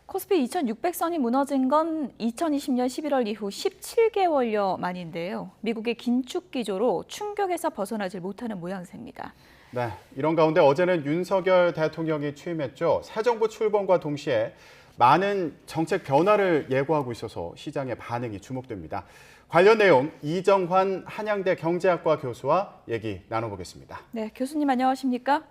코스피 2600선이 무너진 건 2020년 11월 이후 17개월여 만인데요. 미국의 긴축 기조로 충격에서 벗어나질 못하는 모양새입니다. 네, 이런 가운데 어제는 윤석열 대통령이 취임했죠. 새 정부 출범과 동시에 많은 정책 변화를 예고하고 있어서 시장의 반응이 주목됩니다. 관련 내용 이정환 한양대 경제학과 교수와 얘기 나눠보겠습니다. 네, 교수님 안녕하십니까?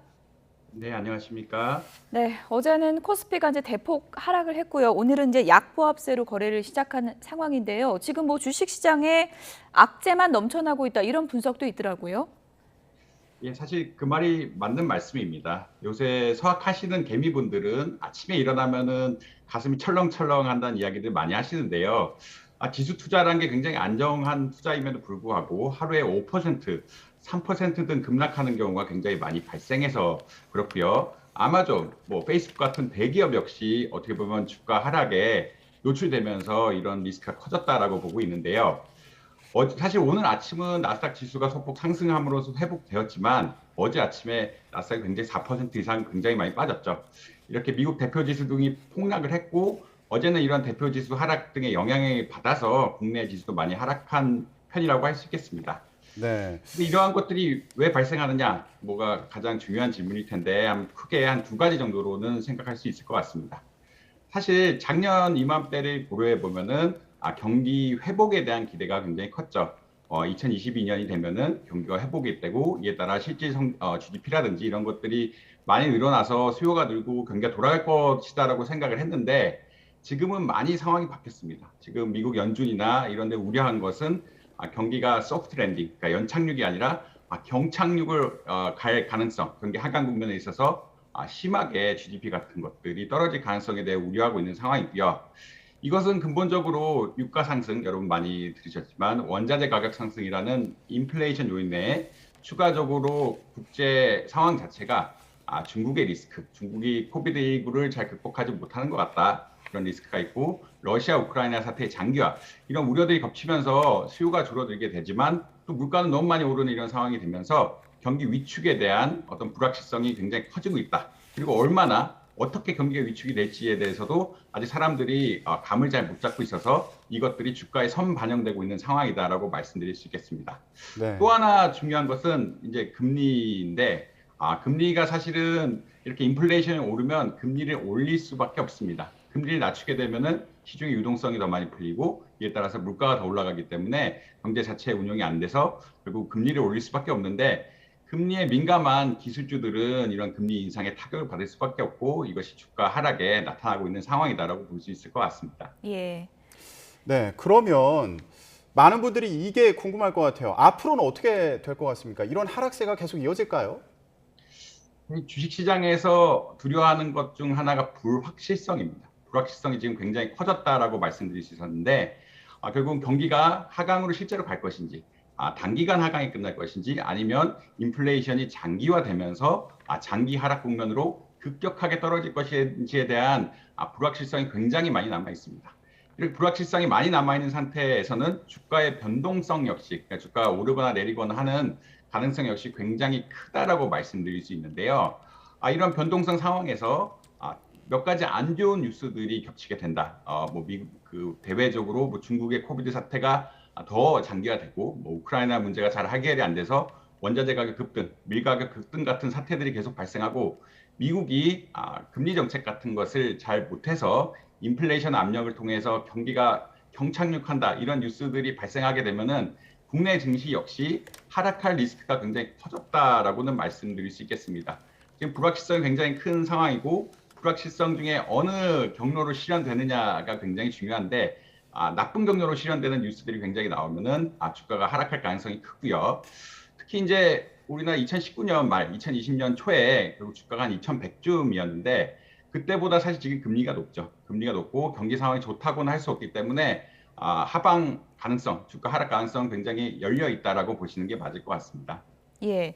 네, 안녕하십니까? 네, 어제는 코스피가 이제 대폭 하락을 했고요. 오늘은 이제 약보합세로 거래를 시작한 상황인데요. 지금 뭐 주식 시장에 악재만 넘쳐나고 있다 이런 분석도 있더라고요. 예, 사실 그 말이 맞는 말씀입니다. 요새 서학하시는 개미분들은 아침에 일어나면은 가슴이 철렁철렁 한다는 이야기들 많이 하시는데요. 지수 투자라는 게 굉장히 안정한 투자임에도 불구하고 하루에 5%, 3% 등 급락하는 경우가 굉장히 많이 발생해서 그렇고요. 아마존, 페이스북 같은 대기업 역시 어떻게 보면 주가 하락에 노출되면서 이런 리스크가 커졌다라고 보고 있는데요. 사실 오늘 아침은 나스닥 지수가 소폭 상승함으로써 회복되었지만 어제 아침에 나스닥이 굉장히 4% 이상 굉장히 많이 빠졌죠. 이렇게 미국 대표 지수 등이 폭락을 했고 어제는 이런 대표 지수 하락 등의 영향을 받아서 국내 지수도 많이 하락한 편이라고 할 수 있겠습니다. 네. 근데 이러한 것들이 왜 발생하느냐, 뭐가 가장 중요한 질문일 텐데 크게 한 두 가지 정도로는 생각할 수 있을 것 같습니다. 사실 작년 이맘때를 고려해 보면은 경기 회복에 대한 기대가 굉장히 컸죠. 2022년이 되면은 경기가 회복이 되고 이에 따라 실질 GDP라든지 이런 것들이 많이 늘어나서 수요가 늘고 경기가 돌아갈 것이다라고 생각을 했는데 지금은 많이 상황이 바뀌었습니다. 지금 미국 연준이나 이런 데 우려한 것은 경기가 소프트 랜딩, 그러니까 연착륙이 아니라 경착륙을 갈 가능성, 경기 하강 국면에 있어서 심하게 GDP 같은 것들이 떨어질 가능성에 대해 우려하고 있는 상황이고요. 이것은 근본적으로 유가 상승, 여러분 많이 들으셨지만 원자재 가격 상승이라는 인플레이션 요인 내에 추가적으로 국제 상황 자체가 중국의 리스크, 중국이 코비드19를 잘 극복하지 못하는 것 같다. 그런 리스크가 있고 러시아 우크라이나 사태의 장기화 이런 우려들이 겹치면서 수요가 줄어들게 되지만 또 물가는 너무 많이 오르는 이런 상황이 되면서 경기 위축에 대한 어떤 불확실성이 굉장히 커지고 있다. 그리고 얼마나 어떻게 경기가 위축이 될지에 대해서도 아직 사람들이 감을 잘 못 잡고 있어서 이것들이 주가에 선반영되고 있는 상황이다라고 말씀드릴 수 있겠습니다. 네. 또 하나 중요한 것은 이제 금리인데 금리가 사실은 이렇게 인플레이션이 오르면 금리를 올릴 수밖에 없습니다. 금리를 낮추게 되면은 시중의 유동성이 더 많이 풀리고 이에 따라서 물가가 더 올라가기 때문에 경제 자체의 운용이 안 돼서 결국 금리를 올릴 수밖에 없는데 금리에 민감한 기술주들은 이런 금리 인상에 타격을 받을 수밖에 없고 이것이 주가 하락에 나타나고 있는 상황이다라고 볼 수 있을 것 같습니다. 예. 네, 그러면 많은 분들이 이게 궁금할 것 같아요. 앞으로는 어떻게 될 것 같습니까? 이런 하락세가 계속 이어질까요? 주식시장에서 두려워하는 것 중 하나가 불확실성입니다. 불확실성이 지금 굉장히 커졌다라고 말씀드릴 수 있었는데 결국은 경기가 하강으로 실제로 갈 것인지 단기간 하강이 끝날 것인지 아니면 인플레이션이 장기화되면서 장기 하락 국면으로 급격하게 떨어질 것인지에 대한 불확실성이 굉장히 많이 남아 있습니다. 이렇게 불확실성이 많이 남아 있는 상태에서는 주가의 변동성 역시 그러니까 주가가 오르거나 내리거나 하는 가능성 역시 굉장히 크다라고 말씀드릴 수 있는데요. 이런 변동성 상황에서 몇 가지 안 좋은 뉴스들이 겹치게 된다. 미국 대외적으로 중국의 코비드 사태가 더 장기화되고 우크라이나 문제가 잘 해결이 안 돼서 원자재 가격 급등, 밀 가격 급등 같은 사태들이 계속 발생하고 미국이 금리 정책 같은 것을 잘 못해서 인플레이션 압력을 통해서 경기가 경착륙한다 이런 뉴스들이 발생하게 되면은 국내 증시 역시 하락할 리스크가 굉장히 커졌다라고는 말씀드릴 수 있겠습니다. 지금 불확실성이 굉장히 큰 상황이고 불확실성 중에 어느 경로로 실현되느냐가 굉장히 중요한데 나쁜 경로로 실현되는 뉴스들이 굉장히 나오면은 주가가 하락할 가능성이 크고요. 특히 이제 우리나라 2019년 말, 2020년 초에 결국 주가가 한 2,100쯤이었는데 그때보다 사실 지금 금리가 높죠. 금리가 높고 경기 상황이 좋다고는 할 수 없기 때문에 하방 가능성, 주가 하락 가능성 굉장히 열려 있다라고 보시는 게 맞을 것 같습니다. 예.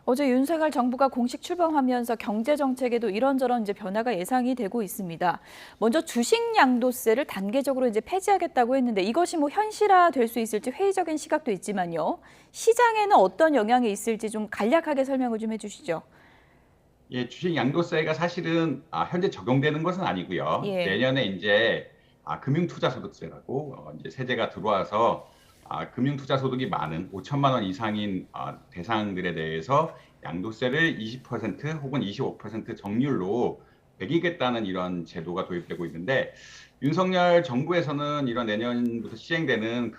어제 윤석열 정부가 공식 출범하면서 경제 정책에도 이런저런 이제 변화가 예상이 되고 있습니다. 먼저 주식 양도세를 단계적으로 이제 폐지하겠다고 했는데 이것이 뭐 현실화 될 수 있을지 회의적인 시각도 있지만요. 시장에는 어떤 영향이 있을지 좀 간략하게 설명을 좀 해주시죠. 예, 주식 양도세가 사실은 현재 적용되는 것은 아니고요. 예. 내년에 이제 금융투자소득세라고 이제 세제가 들어와서 금융투자소득이 많은 5천만 원 이상인 대상들에 대해서 양도세를 20% 혹은 25% 정률로 매기겠다는 이런 제도가 도입되고 있는데 윤석열 정부에서는 이런 내년부터 시행되는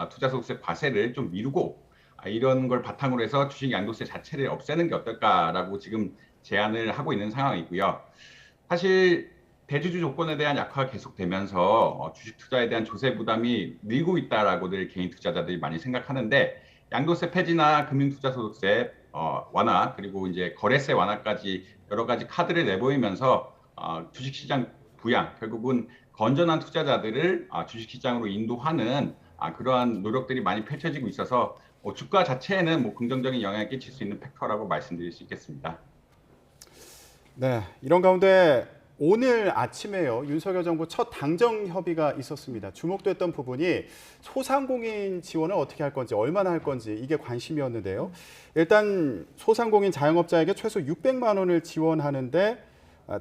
투자소득세 과세를 좀 미루고 이런 걸 바탕으로 해서 주식 양도세 자체를 없애는 게 어떨까라고 지금 제안을 하고 있는 상황이고요. 사실 대주주 조건에 대한 약화가 계속되면서 주식 투자에 대한 조세 부담이 늘고 있다라고들 개인 투자자들이 많이 생각하는데 양도세 폐지나 금융투자소득세 완화 그리고 이제 거래세 완화까지 여러 가지 카드를 내보이면서 주식시장 부양 결국은 건전한 투자자들을 주식시장으로 인도하는 그러한 노력들이 많이 펼쳐지고 있어서 주가 자체에는 뭐 긍정적인 영향을 끼칠 수 있는 팩터라고 말씀드릴 수 있겠습니다. 네, 이런 가운데 오늘 아침에요. 윤석열 정부 첫 당정 협의가 있었습니다. 주목됐던 부분이 소상공인 지원을 어떻게 할 건지, 얼마나 할 건지 이게 관심이었는데요. 일단 소상공인 자영업자에게 최소 600만 원을 지원하는데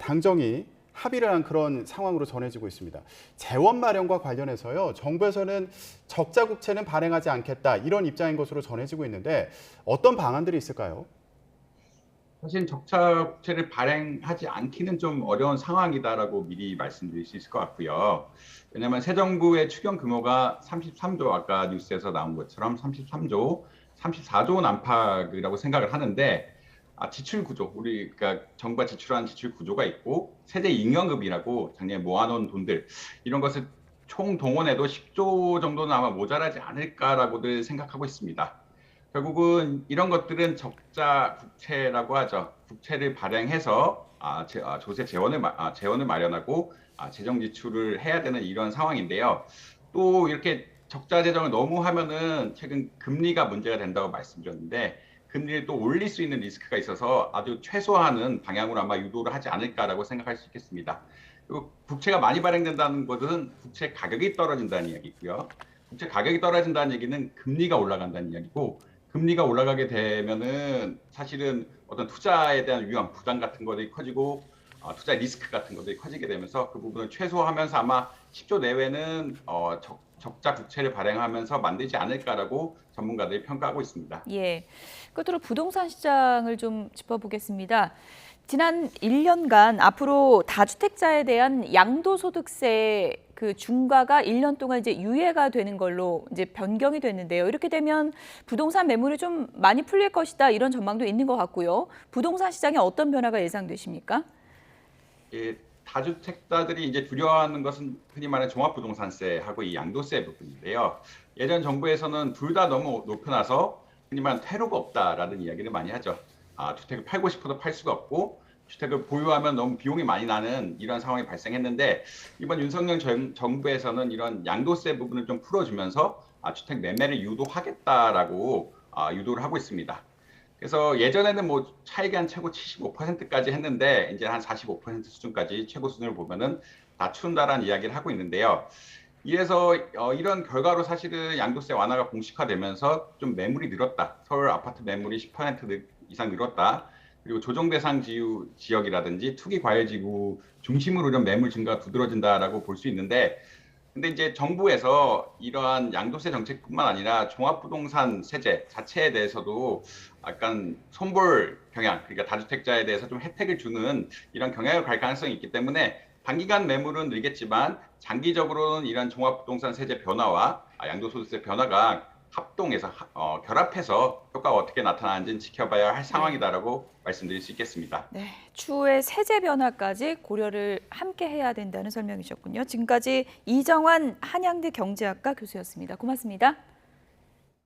당정이 합의를 한 그런 상황으로 전해지고 있습니다. 재원 마련과 관련해서요. 정부에서는 적자 국채는 발행하지 않겠다 이런 입장인 것으로 전해지고 있는데 어떤 방안들이 있을까요? 사실 적자 국채를 발행하지 않기는 좀 어려운 상황이다라고 미리 말씀드릴 수 있을 것 같고요. 왜냐하면 새 정부의 추경 규모가 33조 아까 뉴스에서 나온 것처럼 33조, 34조 원 안팎이라고 생각을 하는데 지출 구조, 그러니까 정부가 지출한 지출 구조가 있고 세제 잉여금이라고 작년에 모아놓은 돈들 이런 것을 총 동원해도 10조 정도는 아마 모자라지 않을까라고들 생각하고 있습니다. 결국은 이런 것들은 적자 국채라고 하죠. 국채를 발행해서 조세 재원을 마련하고 재정 지출을 해야 되는 이런 상황인데요. 또 이렇게 적자 재정을 너무 하면은 최근 금리가 문제가 된다고 말씀드렸는데 금리를 또 올릴 수 있는 리스크가 있어서 아주 최소화하는 방향으로 아마 유도를 하지 않을까라고 생각할 수 있겠습니다. 그리고 국채가 많이 발행된다는 것은 국채 가격이 떨어진다는 이야기고요. 국채 가격이 떨어진다는 얘기는 금리가 올라간다는 이야기고 금리가 올라가게 되면은 사실은 어떤 투자에 대한 위험, 부담 같은 것들이 커지고 투자 리스크 같은 것들이 커지게 되면서 그 부분을 최소화하면서 아마 10조 내외는 적자 국채를 발행하면서 만들지 않을까라고 전문가들이 평가하고 있습니다. 예. 끝으로 부동산 시장을 좀 짚어보겠습니다. 지난 1년간 앞으로 다주택자에 대한 양도소득세 그 중과가 1년 동안 이제 유예가 되는 걸로 이제 변경이 됐는데요. 이렇게 되면 부동산 매물이 좀 많이 풀릴 것이다 이런 전망도 있는 것 같고요. 부동산 시장에 어떤 변화가 예상되십니까? 예, 다주택자들이 이제 두려워하는 것은 흔히 말하는 종합부동산세하고 이 양도세 부분인데요. 예전 정부에서는 둘 다 너무 높여놔서 흔히 말하는 퇴로가 없다라는 이야기를 많이 하죠. 주택을 팔고 싶어도 팔 수가 없고 주택을 보유하면 너무 비용이 많이 나는 이런 상황이 발생했는데 이번 윤석열 정부에서는 이런 양도세 부분을 좀 풀어주면서 주택 매매를 유도하겠다라고 유도를 하고 있습니다. 그래서 예전에는 뭐 차익이 한 최고 75%까지 했는데 이제 한 45% 수준까지 최고 수준을 보면은 낮춘다라는 이야기를 하고 있는데요. 이래서 이런 결과로 사실은 양도세 완화가 공식화되면서 좀 매물이 늘었다. 서울 아파트 매물이 10% 이상 늘었다. 그리고 조정 대상 지역이라든지 투기 과열 지구 중심으로 좀 매물 증가가 두드러진다라고 볼 수 있는데 근데 이제 정부에서 이러한 양도세 정책뿐만 아니라 종합부동산 세제 자체에 대해서도 약간 손볼 경향, 그러니까 다주택자에 대해서 좀 혜택을 주는 이런 경향을 갈 가능성이 있기 때문에 단기간 매물은 늘겠지만 장기적으로는 이런 종합부동산 세제 변화와 양도소득세 변화가 합동해서 결합해서 효과가 어떻게 나타나는지는 지켜봐야 할 상황이다라고 말씀드릴 수 있겠습니다. 네, 추후에 세제 변화까지 고려를 함께 해야 된다는 설명이셨군요. 지금까지 이정환 한양대 경제학과 교수였습니다. 고맙습니다.